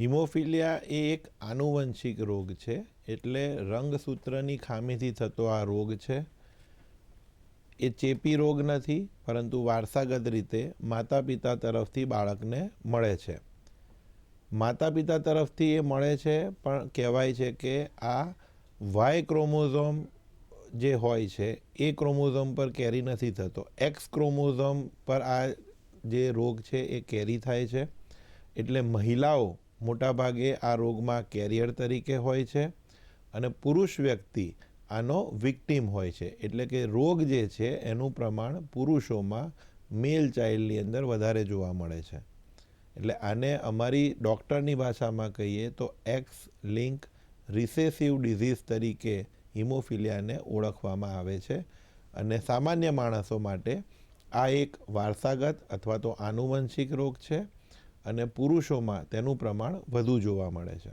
Haemophilia એ એક આનુવંશિક રોગ છે, એટલે રંગસૂત્રની ખામીથી થતો આ રોગ છે. એ ચેપી રોગ નથી, પરંતુ વારસાગત રીતે માતા પિતા તરફથી બાળકને મળે છે. માતા પિતા તરફથી એ મળે છે, પણ કહેવાય છે કે આ વાય ક્રોમોઝોમ જે હોય છે એ ક્રોમોઝોમ પર કેરી નથી થતો. એક્સ ક્રોમોઝોમ પર આ જે રોગ છે એ કેરી થાય છે. એટલે મહિલાઓ મોટાભાગે આ રોગમાં કેરિયર તરીકે હોય છે અને પુરુષ વ્યક્તિ આનો વિક્ટીમ હોય છે. એટલે કે રોગ જે છે એનું પ્રમાણ પુરુષોમાં મેલ ચાઇલ્ડની અંદર વધારે જોવા મળે છે. એટલે આને અમારી ડૉક્ટરની ભાષામાં કહીએ તો એક્સ લિંક રિસેસિવ ડિઝીઝ તરીકે હિમોફિલિયાને ઓળખવામાં આવે છે. અને સામાન્ય માણસો માટે આ એક વારસાગત અથવા તો આનુવંશિક રોગ છે અને પુરુષોમાં તેનું પ્રમાણ વધુ જોવા મળે છે.